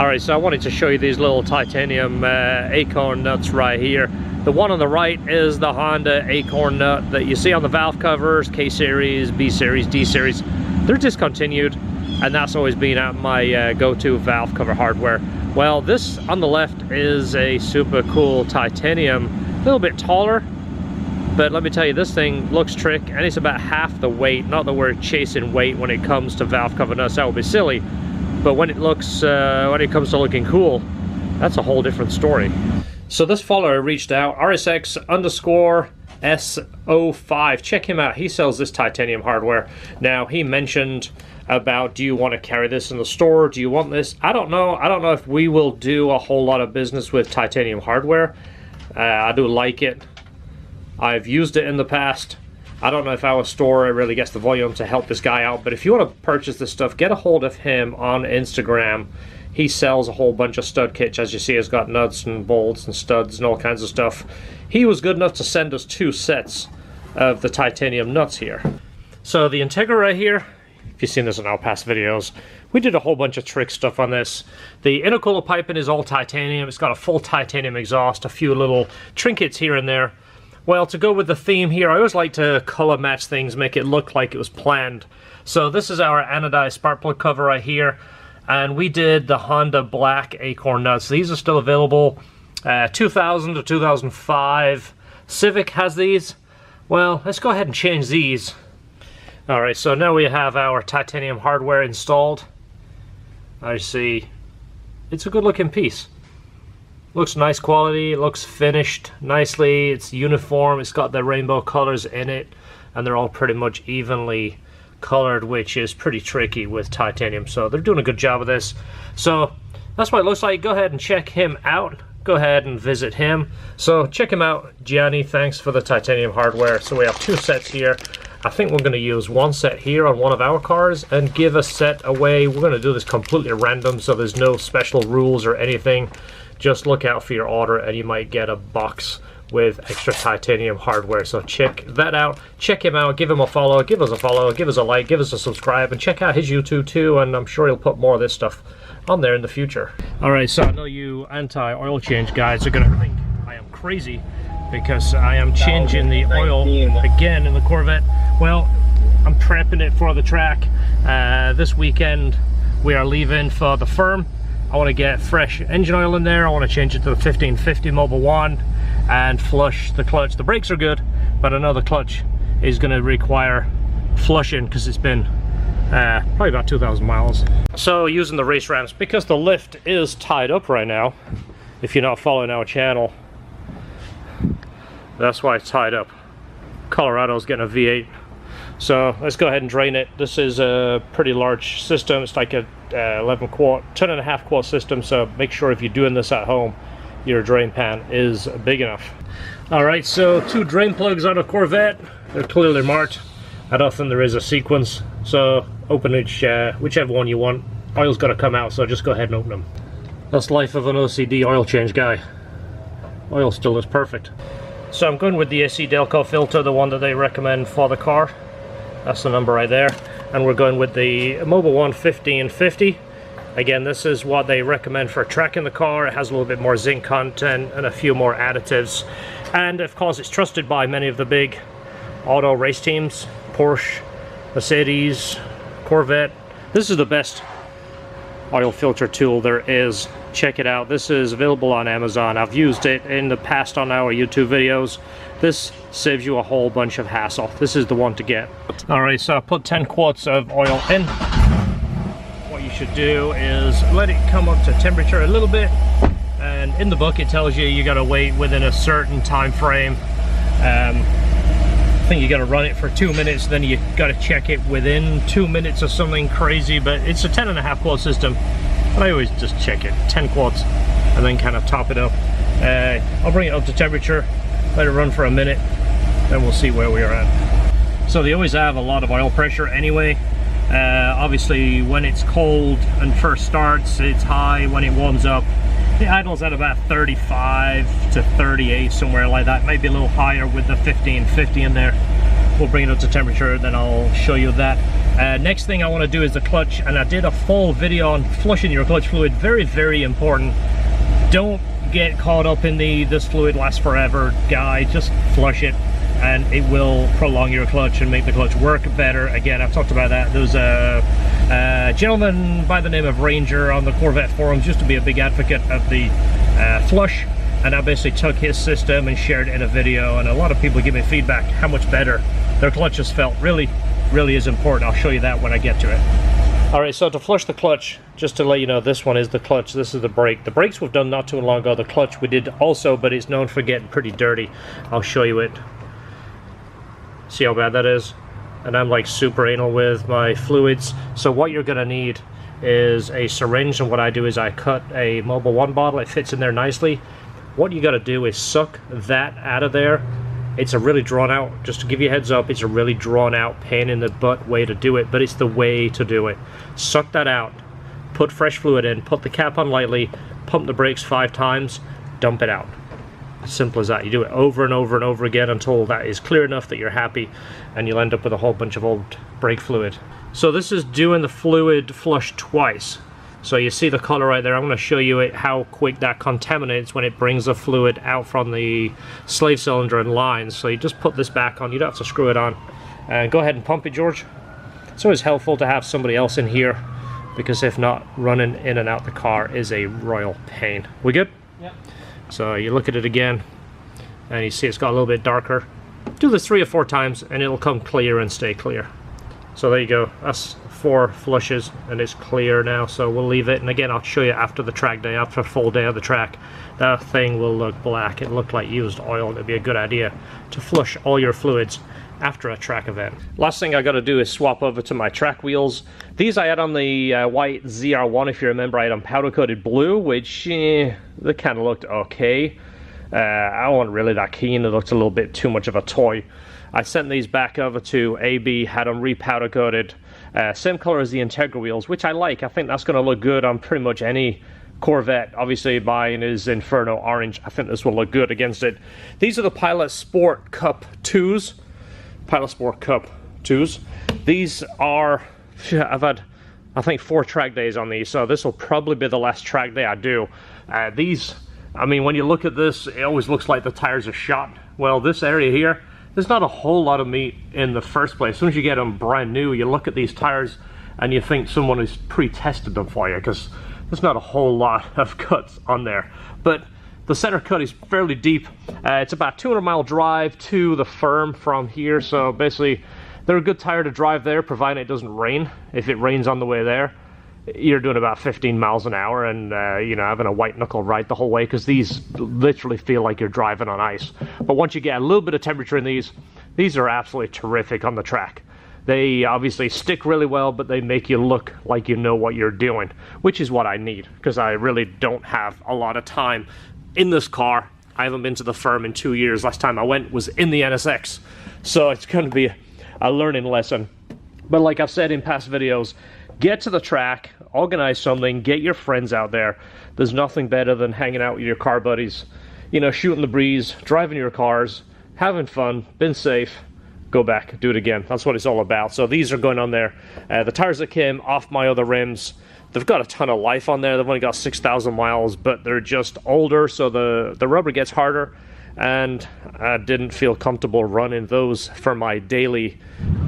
Alright, so I wanted to show you these little titanium acorn nuts right here. The one on the right is the Honda acorn nut that you see on the valve covers, K-Series, B-Series, D-Series. They're discontinued, and that's always been at my go-to valve cover hardware. Well, this on the left is a super cool titanium, a little bit taller, but let me tell you, this thing looks trick, and it's about half the weight. Not that we're chasing weight when it comes to valve cover nuts, that would be silly. But when it looks, when it comes to looking cool, that's a whole different story. So this follower reached out, RSX_S05. Check him out. He sells this titanium hardware. Now he mentioned about, do you want to carry this in the store? Do you want this? I don't know. I don't know if we will do a whole lot of business with titanium hardware. I do like it. I've used it in the past. I don't know if our store really gets the volume to help this guy out, but if you want to purchase this stuff, get a hold of him on Instagram. He sells a whole bunch of stud kits. As you see, he's got nuts and bolts and studs and all kinds of stuff. He was good enough to send us 2 sets of the titanium nuts here. So the Integra right here, if you've seen this in our past videos, we did a whole bunch of trick stuff on this. The intercooler piping is all titanium. It's got a full titanium exhaust, a few little trinkets here and there. Well, to go with the theme here, I always like to color match things, make it look like it was planned. So this is our anodized spark plug cover right here, and we did the Honda black acorn nuts. These are still available, 2000 to 2005. Civic has these. Well, let's go ahead and change these. Alright, so now we have our titanium hardware installed. I see it's a good looking piece. Looks nice quality, it looks finished nicely, it's uniform, it's got the rainbow colors in it, and they're all pretty much evenly colored, which is pretty tricky with titanium. So they're doing a good job of this. So that's what it looks like. Go ahead and check him out. Go ahead and visit him. So check him out, Gianni. Thanks for the titanium hardware. So we have 2 sets here. I think we're going to use 1 set here on one of our cars and give a set away. We're going to do this completely random, so there's no special rules or anything. Just look out for your order and you might get a box with extra titanium hardware. So check that out. Check him out. Give him a follow. Give us a follow. Give us a like. Give us a subscribe. And check out his YouTube too. And I'm sure he'll put more of this stuff on there in the future. Alright, so I know you anti-oil change guys are going to think I am crazy because I am changing the oil again in the Corvette. Well, I'm prepping it for the track. This weekend we are leaving for the firm. I want to get fresh engine oil in there. I want to change it to the 1550 Mobil 1 and flush the clutch. The brakes are good, but I know the clutch is going to require flushing because it's been probably about 2,000 miles. So using the race ramps, because the lift is tied up right now, if you're not following our channel, that's why it's tied up. Colorado's getting a V8. So let's go ahead and drain it. This is a pretty large system. It's like a 10.5 quart system, so make sure if you're doing this at home, your drain pan is big enough. Alright, so 2 drain plugs on a Corvette. They're clearly marked. I don't think there is a sequence, so open each, whichever one you want. Oil's got to come out, so just go ahead and open them. That's life of an OCD oil change guy. Oil still is perfect. So I'm going with the SC Delco filter, the one that they recommend for the car. That's the number right there. And we're going with the Mobil 1 1550. Again, this is what they recommend for tracking the car. It has a little bit more zinc content and a few more additives. And of course, it's trusted by many of the big auto race teams. Porsche, Mercedes, Corvette. This is the best oil filter tool there is. Check it out. This is available on Amazon. I've used it in the past on our YouTube videos. This saves you a whole bunch of hassle. This is the one to get. Alright, so I put 10 quarts of oil in. What you should do is let it come up to temperature a little bit, and in the book it tells you you gotta wait within a certain time frame. I think you gotta run it for 2 minutes, then you gotta check it within 2 minutes or something crazy, but it's a 10.5 quart system. But I always just check it, 10 quarts, and then kind of top it up. I'll bring it up to temperature, let it run for a minute, then we'll see where we are at. So they always have a lot of oil pressure anyway. Obviously when it's cold and first starts, it's high. When it warms up, it idles at about 35 to 38, somewhere like that. Maybe a little higher with the 1550 in there. We'll bring it up to temperature, then I'll show you that. Next thing I want to do is the clutch, and I did a full video on flushing your clutch fluid. Very, very important. Don't get caught up in the this fluid lasts forever guy. Just flush it and it will prolong your clutch and make the clutch work better. Again, I've talked about that. There's a gentleman by the name of Ranger on the Corvette forums, used to be a big advocate of the flush, and I basically took his system and shared it in a video, and a lot of people give me feedback how much better their clutches felt. Really is important. I'll show you that when I get to it. Alright, so to flush the clutch, just to let you know, this one is the clutch, this is the brake. The brakes we've done not too long ago, the clutch we did also, but it's known for getting pretty dirty. I'll show you it. See how bad that is? And I'm like super anal with my fluids. So what you're gonna need is a syringe, and what I do is I cut a Mobil 1 bottle, it fits in there nicely. What you gotta do is suck that out of there. It's a really drawn out, just to give you a heads up, it's a really drawn out pain in the butt way to do it, but it's the way to do it. Suck that out, put fresh fluid in, put the cap on lightly, pump the brakes 5 times, dump it out. Simple as that. You do it over and over and over again until that is clear enough that you're happy, and you'll end up with a whole bunch of old brake fluid. So this is doing the fluid flush twice. So you see the color right there. I'm going to show you how quick that contaminates when it brings the fluid out from the slave cylinder and lines. So you just put this back on. You don't have to screw it on. Go ahead and pump it, George. It's always helpful to have somebody else in here, because if not, running in and out the car is a royal pain. We good? Yep. So you look at it again, and you see it's got a little bit darker. Do this 3 or 4 times, and it'll come clear and stay clear. So there you go. That's 4 flushes, and it's clear now, so we'll leave it. And again, I'll show you after the track day, after a full day of the track, that thing will look black. It looked like used oil. It'd be a good idea to flush all your fluids after a track event. Last thing I got to do is swap over to my track wheels. These I had on the white ZR1. If you remember, I had on powder coated blue, which they kind of looked okay. I wasn't really that keen. It looked a little bit too much of a toy. I sent these back over to AB, had them re-powder coated, same color as the Integra wheels, which I like. I think that's going to look good on pretty much any Corvette. Obviously mine is Inferno Orange. I think this will look good against it. These are the Pilot Sport Cup 2s. Pilot Sport Cup 2s. These are, I've had, I think, 4 track days on these, so this will probably be the last track day I do. These, I mean, when you look at this, it always looks like the tires are shot. Well, this area here, there's not a whole lot of meat in the first place. As soon as you get them brand new, you look at these tires and you think someone has pre-tested them for you, because there's not a whole lot of cuts on there. But the center cut is fairly deep. It's about 200-mile drive to the firm from here, so basically they're a good tire to drive there, providing it doesn't rain. If it rains on the way there, you're doing about 15 miles an hour and you know, having a white knuckle ride the whole way, because these literally feel like you're driving on ice. But once you get a little bit of temperature in these are absolutely terrific on the track. They obviously stick really well, but they make you look like you know what you're doing, which is what I need, because I really don't have a lot of time in this car. I haven't been to the firm in 2 years. Last time I went was in the NSX, so it's going to be a learning lesson. But like I've said in past videos, get to the track, organize something, get your friends out there. There's nothing better than hanging out with your car buddies, you know, shooting the breeze, driving your cars, having fun, been safe, go back, do it again. That's what it's all about. So these are going on there. The tires that came off my other rims, they've got a ton of life on there. They've only got 6,000 miles, but they're just older, so the rubber gets harder, and I didn't feel comfortable running those for my daily.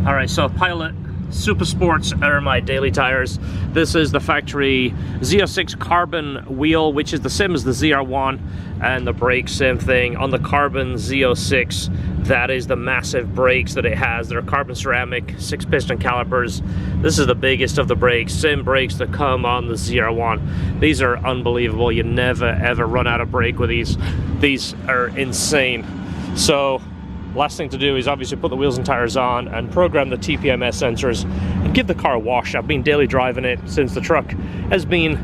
All right, so Pilot Super Sports are my daily tires. This is the factory Z06 carbon wheel, which is the same as the ZR1, and the brakes, same thing. On the carbon Z06, that is the massive brakes that it has. They're carbon ceramic, 6-piston calipers. This is the biggest of the brakes, same brakes that come on the ZR1. These are unbelievable. You never ever run out of brake with these. These are insane. So last thing to do is obviously put the wheels and tires on and program the TPMS sensors and give the car a wash. I've been daily driving it since the truck has been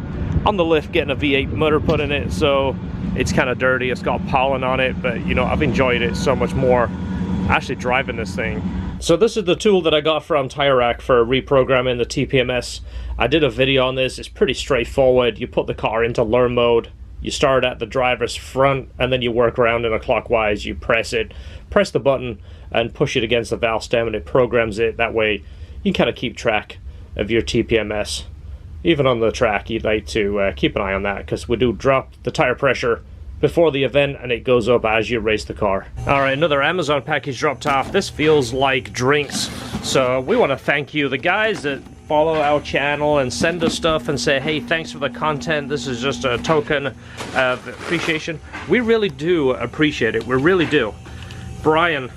on the lift, getting a V8 motor put in it, so it's kind of dirty. It's got pollen on it, but you know, I've enjoyed it so much more actually driving this thing. So this is the tool that I got from Tire Rack for reprogramming the TPMS. I did a video on this. It's pretty straightforward. You put the car into learn mode, you start at the driver's front, and then you work around in a clockwise. You press it, press the button and push it against the valve stem, and it programs it. That way you kind of keep track of your TPMS. Even on the track, you'd like to keep an eye on that, because we do drop the tire pressure before the event, and it goes up as you race the car. Alright, another Amazon package dropped off. This feels like drinks. So we want to thank you, the guys that follow our channel and send us stuff and say, hey, thanks for the content. This is just a token of appreciation. We really do appreciate it. We really do. Brian,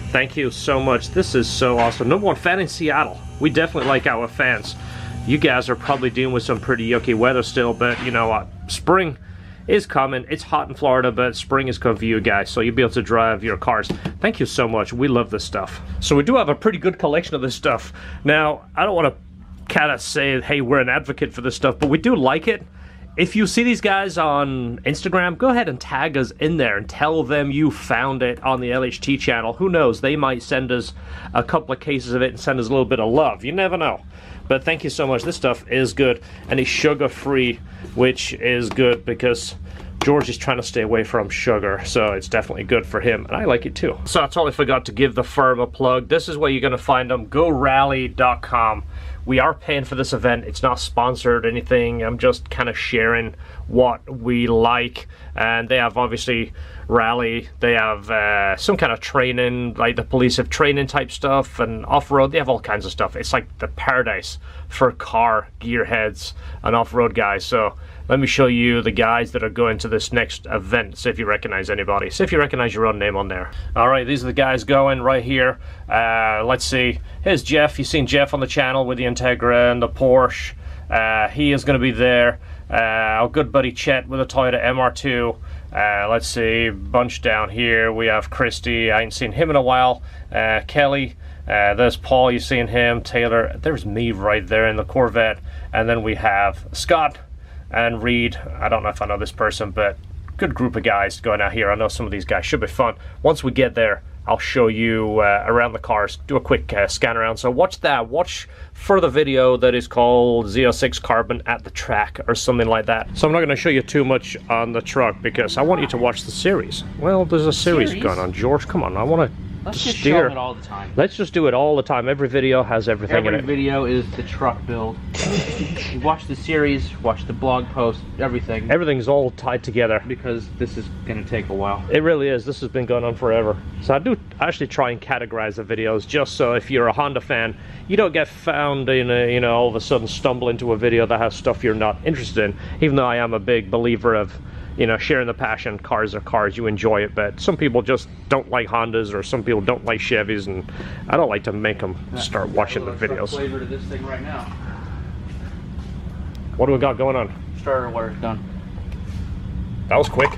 thank you so much. This is so awesome. #1 fan in Seattle. We definitely like our fans. You guys are probably dealing with some pretty yucky weather still, but you know what? Spring is coming. It's hot in Florida, but spring is coming for you guys, so you'll be able to drive your cars. Thank you so much. We love this stuff. So we do have a pretty good collection of this stuff. Now, I don't want to kind of say, hey, we're an advocate for this stuff, but we do like it. If you see these guys on Instagram, go ahead and tag us in there and tell them you found it on the LHT channel. Who knows? They might send us a couple of cases of it and send us a little bit of love. You never know. But thank you so much. This stuff is good, and it's sugar-free, which is good because George is trying to stay away from sugar, so it's definitely good for him, and I like it too. So I totally forgot to give the firm a plug. This is where you're going to find them, GoRally.com. We are paying for this event. It's not sponsored or anything. I'm just kind of sharing what we like. And they have obviously rally. They have some kind of training, like the police have training type stuff, and off-road. They have all kinds of stuff. It's like the paradise for car gearheads and off-road guys. So let me show you the guys that are going to this next event. See if you recognize anybody. See if you recognize your own name on there. All right, these are the guys going right here. Let's see. Here's Jeff. You've seen Jeff on the channel with the Integra and the Porsche. He is going to be there. Our good buddy Chet with a Toyota MR2. Let's see, bunch down here. We have Christy. I ain't seen him in a while. Kelly. There's Paul. You've seen him. Taylor. There's me right there in the Corvette. And then we have Scott and Reed. I don't know if I know this person, but good group of guys going out here. I know some of these guys should be fun. Once we get there, I'll show you around the cars, do a quick scan around. So watch that. Watch for the video that is called Z06 Carbon at the Track or something like that. So I'm not going to show you too much on the truck because I want you to watch the series. Well, there's a series going on. George, come on. I want to Let's just show it all the time. Let's just do it all the time. Every video has everything in it. Every video is the truck build. You watch the series, watch the blog post, everything. Everything's all tied together. Because this is going to take a while. It really is. This has been going on forever. So I do actually try and categorize the videos just so if you're a Honda fan, you don't get found in a, you know, all of a sudden stumble into a video that has stuff you're not interested in. Even though I am a big believer of, you know, sharing the passion. Cars are cars, you enjoy it, but some people just don't like Hondas, or some people don't like Chevys, and I don't like to make them start watching the videos. Flavor to this thing right now. What do we got going on? Starter water's done. That was quick.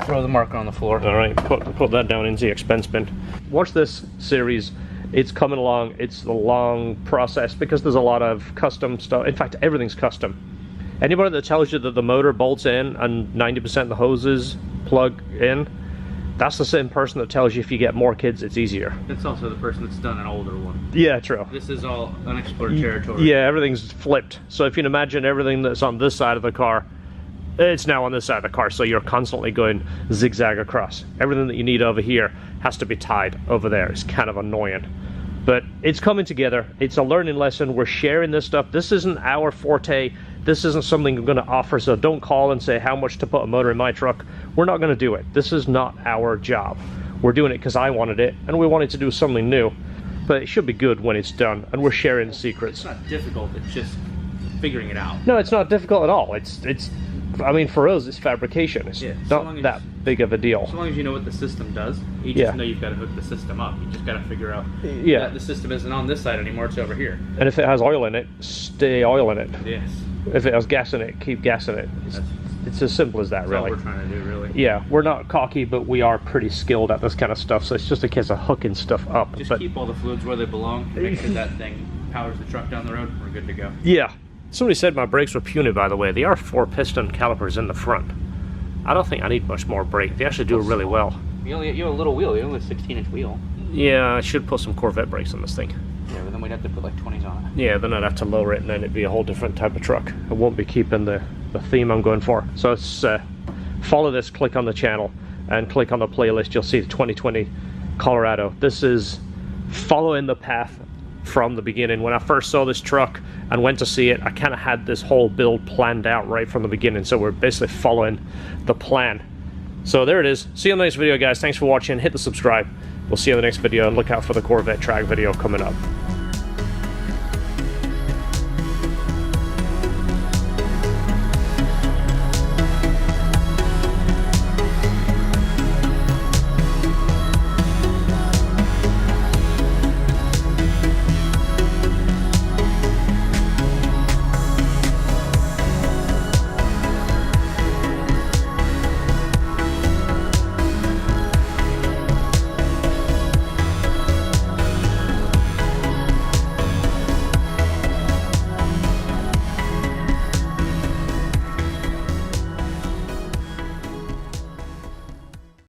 Throw the marker on the floor. All right, put that down in the expense bin. Watch this series. It's coming along. It's a long process because there's a lot of custom stuff. In fact, everything's custom. Anybody that tells you that the motor bolts in and 90% of the hoses plug in, that's the same person that tells you if you get more kids, it's easier. That's also the person that's done an older one. Yeah, true. This is all unexplored territory. Yeah, everything's flipped. So if you can imagine everything that's on this side of the car, it's now on this side of the car, so you're constantly going zigzag across. Everything that you need over here has to be tied over there. It's kind of annoying. But it's coming together. It's a learning lesson. We're sharing this stuff. This isn't our forte. This isn't something I'm going to offer, so don't call and say how much to put a motor in my truck. We're not going to do it. This is not our job. We're doing it because I wanted it, and we wanted to do something new. But it should be good when it's done, and we're sharing secrets. It's not difficult, it's just figuring it out. No, it's not difficult at all. It's I mean, for us, it's fabrication. It's not that big of a deal. So long as you know what the system does, you just know you've got to hook the system up. You just got to figure out that the system isn't on this side anymore, it's over here. And if it has oil in it, stay oil in it. Yes. If it has gas in it, keep gas in it. It's as simple as that, that's really. All we're trying to do, really. Yeah, we're not cocky, but we are pretty skilled at this kind of stuff, so it's just a case of hooking stuff up. Just keep all the fluids where they belong, make sure that thing powers the truck down the road, we're good to go. Yeah. Somebody said my brakes were puny, by the way. They are 4-piston calipers in the front. I don't think I need much more brake. They actually do really well. You have a little wheel. You only have a 16-inch wheel. Yeah, I should put some Corvette brakes on this thing. Yeah, but then we'd have to put like 20s on it. Yeah, then I'd have to lower it, and then it'd be a whole different type of truck. I won't be keeping the theme I'm going for. So it's, follow this, click on the channel, and click on the playlist. You'll see the 2020 Colorado. This is following the path from the beginning. When I first saw this truck and went to see it, I kind of had this whole build planned out right from the beginning, so we're basically following the plan. So there it is. See you in the next video, guys. Thanks for watching. Hit the subscribe. We'll see you in the next video, and look out for the Corvette track video coming up.